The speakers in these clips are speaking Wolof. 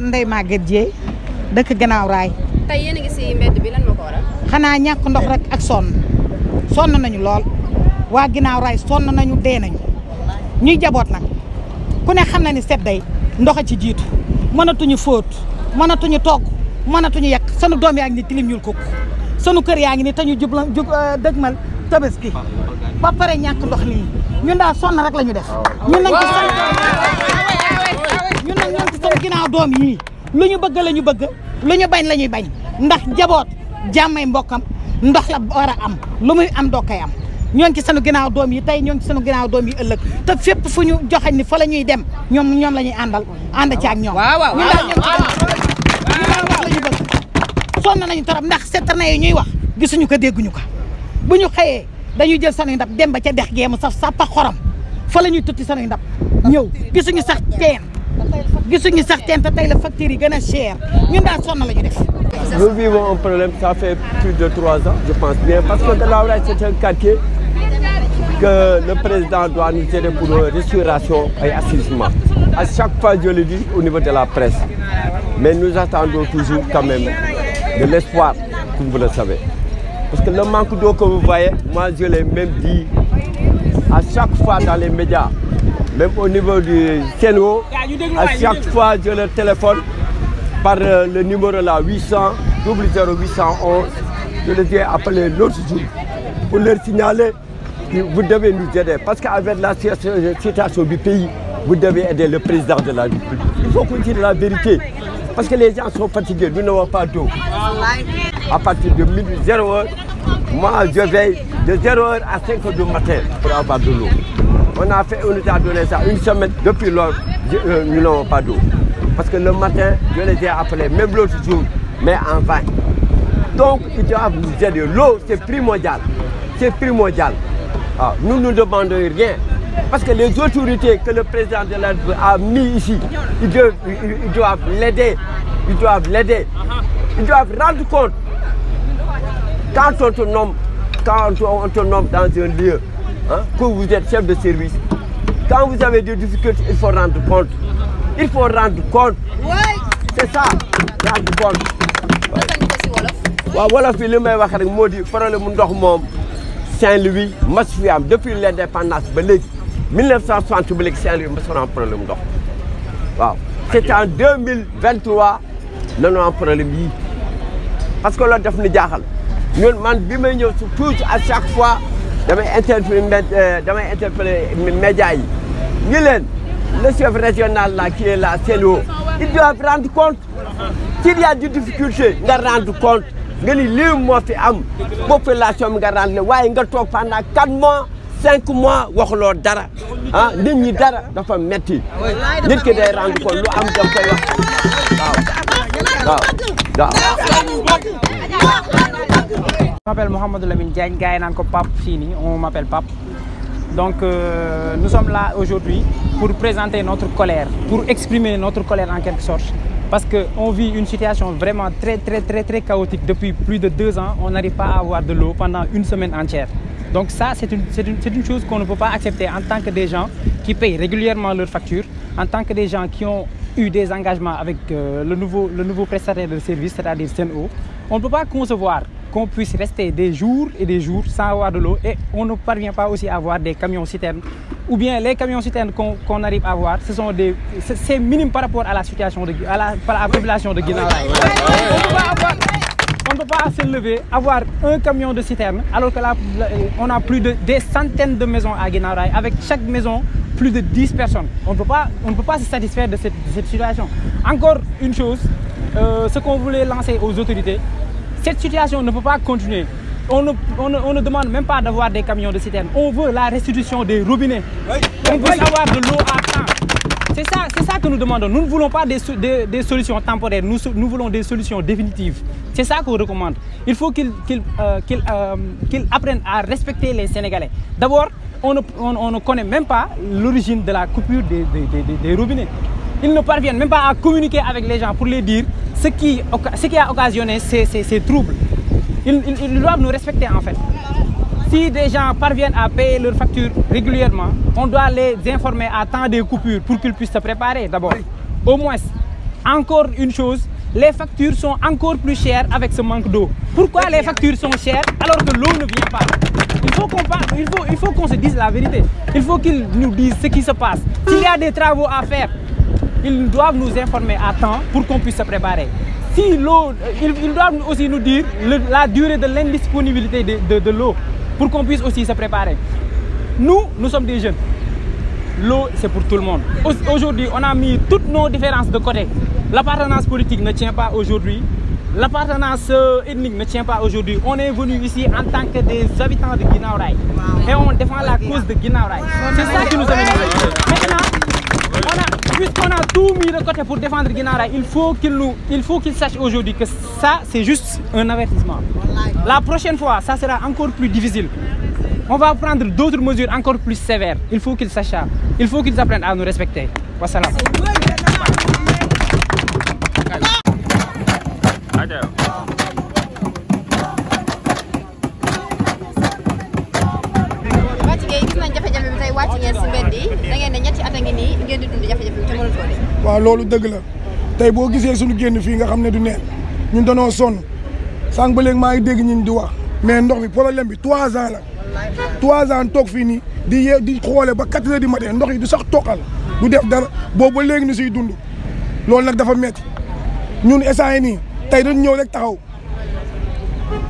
Ndeye Maguette Dieye dëkk Gannaaw Raay. tey yéen a ngi si mbedd bi lan moo ko waral. xanaa ñàkk ndox rek ak sonn nañu lool waa Gannaaw Raay sonn nañu dee nañu ñuy jaboot nag ku ne xam na ni set day ndox a ci jiitu mënatuñu fóot mënatuñu togg mënatuñu yàq sunu doom yaa ngi ni tilim ñuul kooku sunu kër yaa ngi ni te ñu dëgmal Tabaski ba pare ñàkk ndox nii ñun daal sonn rek la ñu def ñun nañ ko sant ñun nag ñoo ngi seen ginnaaw doom yii lu ñu bëgg la ñu bëgg lu ñu bañ la ñuy bañ ndax jaboot jàmmay mbokkam ndox la war a am lu muy am doo koy am ñoo ngi ci sunu ginnaaw doom yi tey ñoo ngi ci sunu ginnaaw doom yi ëllëg te fépp fu ñu joxañ ni fa la ñuy dem ñoom la ñuy ànd ci ak ñoom ñun daal ñoom la ñu bëgg sonn nañu torop ndax citerne yi ñuy wax gisuñu ko dégguñu ko bu ñu xëyee dañuy jël sanuy ndab dem ba ca dex geemu saf sàppa xorom fa la ñuy tutti sanuy ndab ñëw gisuñu sax teen te tey la facture yi gën a cher ñun daal sonn la ñu def. Nous vivons un problème, ça fait plus de 3 ans, je pense bien, parce que Gannaaw Raay c'est un quartier que le président doit nous aider pour restauration et assainissement. À chaque fois, je le dis au niveau de la presse, mais nous attendons toujours quand même de l'espoir, comme vous le savez. Parce que le manque d'eau que vous voyez, moi je l'ai même dit à chaque fois dans les médias, même au niveau du CNO, à chaque fois je le téléphone par le numéro là 800 00811, je les ai appelés l'autre jour pour leur signaler que vous devez nous aider. Parce qu'avec la situation du pays, vous devez aider le président de la République. Il faut qu'on dise la vérité. Parce que les gens sont fatigués, nous n'avons pas d'eau. À partir de 0h, moi je veille de 0h à 5h du matin pour avoir de l'eau. On nous a donné ça une semaine, depuis lors, nous n'avons pas d'eau. Parce que le matin, je les ai appelés, même l'autre jour, mais en vain. Donc, ils doivent nous aider. L'eau, c'est primordial. C'est primordial. Ah, nous ne demandons rien. Parce que les autorités que le président de la République a mis ici, ils doivent l'aider. Ils doivent l'aider. Ils doivent rendre compte. Quand on te nomme dans un lieu, hein, que vous êtes chef de service, quand vous avez des difficultés, il faut rendre compte. Il faut rendre compte. C'est ça, rendre compte. waaw wolof bi li may wax rek moo di problème mu ndox moom Saint-Louis mas fi am depuis l'indépendance ba léegi 1960 ba léegi Saint-Louis mas fi am problème mu ndox waaw. c'est en 2023 la ñu am problème yii parce que loolu daf ñu jaaxal ñun man bi may ñëw si toujours à chaque fois damay interpeller médias yi ñu leen le chef régional là qui est là CNO il doit rendre compte s'il y a des difficultés nga rendre compte nga ni lii moo fi am population bi nga rendre waaye nga toog pendant 4 mois 5 mois waxuloo dara ah nit ñi dara dafa metti nit ki day rendre compte lu am da koy wax waaw. Je m'appelle Mohamed Lamine Diagne, gars yi naan ko Pape fii nii on m'appelle Pape. Donc nous sommes là aujourd'hui pour présenter notre colère, pour exprimer notre colère en quelque sorte. Parce qu'on vit une situation vraiment très chaotique. Depuis plus de 2 ans, on n'arrive pas à avoir de l'eau pendant une semaine entière. Donc ça, c'est une chose qu'on ne peut pas accepter en tant que des gens qui payent régulièrement leurs factures, en tant que des gens qui ont eu des engagements avec le nouveau prestataire de service, c'est-à-dire CNO. On ne peut pas concevoir qu'on puisse rester des jours et des jours sans avoir de l'eau et on ne parvient pas aussi à avoir des camions-citernes. Ou bien les camions-citernes qu'on arrive à avoir, c'est minime par rapport à la situation, à la population de Guinaw Rail. On ne peut pas se lever, avoir un camion de citerne, alors que là, on a plus de des centaines de maisons à Guinaw Rail, avec chaque maison plus de 10 personnes. On ne peut pas se satisfaire de cette situation. Encore une chose, ce qu'on voulait lancer aux autorités, cette situation ne peut pas continuer. On ne demande même pas d'avoir des camions de citerne. On veut la restitution des robinets. On veut avoir de l'eau à temps. C'est ça que nous demandons. Nous ne voulons pas des solutions temporaires. Nous voulons des solutions définitives. C'est ça qu'on recommande. Il faut qu'ils apprennent à respecter les Sénégalais. D'abord, on ne connaît même pas l'origine de la coupure des robinets. Ils ne parviennent même pas à communiquer avec les gens pour les dire ce qui a occasionné ces troubles. Ils doivent nous respecter en fait. Si des gens parviennent à payer leurs factures régulièrement, on doit les informer à temps des coupures pour qu'ils puissent se préparer d'abord. Au moins, encore une chose, les factures sont encore plus chères avec ce manque d'eau. Pourquoi les factures sont chères alors que l'eau ne vient pas? Il faut qu'on se dise la vérité. Il faut qu'ils nous disent ce qui se passe. S'il y a des travaux à faire, ils doivent nous informer à temps pour qu'on puisse se préparer. Si l'eau, ils doivent aussi nous dire la durée de l'indisponibilité de l'eau pour qu'on puisse aussi se préparer. Nous sommes des jeunes. L'eau, c'est pour tout le monde. Aujourd'hui, on a mis toutes nos différences de côté. L'appartenance politique ne tient pas aujourd'hui. L'appartenance ethnique ne tient pas aujourd'hui. On est venu ici en tant que des habitants de Guinaw Rail. Et on défend la cause de Guinaw Rail. C'est ça qui nous amène ici. Maintenant, puisqu'on a tout mis de côté pour défendre Guinaw Rail, il faut qu'ils sachent aujourd'hui que ça, c'est juste un avertissement. La prochaine fois, ça sera encore plus difficile. On va prendre d'autres mesures encore plus sévères. Il faut qu'ils sachent ça. Il faut qu'ils apprennent à nous respecter. Wassalam. waaw loolu dëgg la tey boo gisee suñu génn fii nga xam ne du neen ñun danoo sonn sànq ba léegi maa ngi dégg ñun di wax mais ndox mi problème bi 3 ans la 3 ans toog fii nii di xoole ba 4 heures du matin ndox yi du sax toqal du def dara boobu ba léegi ñu siy dund loolu nag dafa metti ñun instant yi nii tey dañu ñëw rek taxaw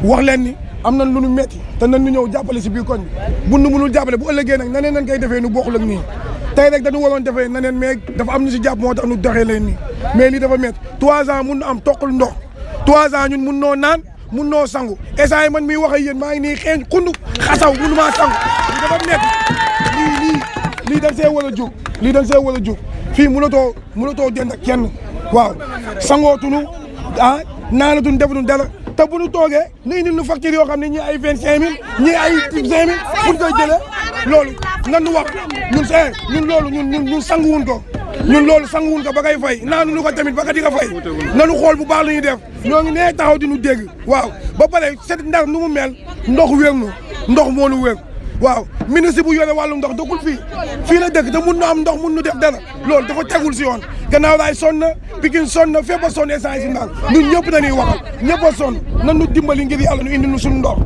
wax leen ni am nañ lu ñu metti te nañ ñu ñëw jàppale si biir koñ bi bu nu mënul jàppale bu ëllëgee nag naneen nañ koy defee nu bokkul ak nii tey rek dañu waroon defee naneen mais dafa am ñu si jàpp moo tax ñu doxee leen nii mais lii dafa metti 3 ans mun na am toqul ndox 3 ans ñun mun noo naan mun noo sangu instant yi man miy wax ak yéen maa ngi nii xeeñ xundu xasaw munu maa sangu lii dafa metti lii dañ see war a jóg lii dañ see war a jóg fii mënatoo jënd ak kenn waaw sangootunu naanatuñ defuñu dara te bu ñu toogee ñu indil ñu facture yoo xam ne ñii ay 25000 ñii ay 5000 pour koy jëlee loolu nan ñu wax ñun loolu ñun sanguwuñ ko ñun loolu sanguwuñ ko ba kay fay naanu ñu ko tamit ba ka di nga fay nanu xool bu baax la ñuy def ñoo ngi nee taxaw di ñu dégg waaw ba pare set Ndar nu mu mel ndox wér nu ndox moo nu wér waaw ministre bu yore wàllu ndox dëkkul fii la dëkk te mun na am ndox mun nu def dara loolu dafa tegul si yoon Guinaw Rail sonn na Pikine sonn na fépp a sonn essence si Ndar ñun ñëpp dañuy waxal ñëpp a sonn nan nu dimbali ngir yàlla nu indi nu suñu ndox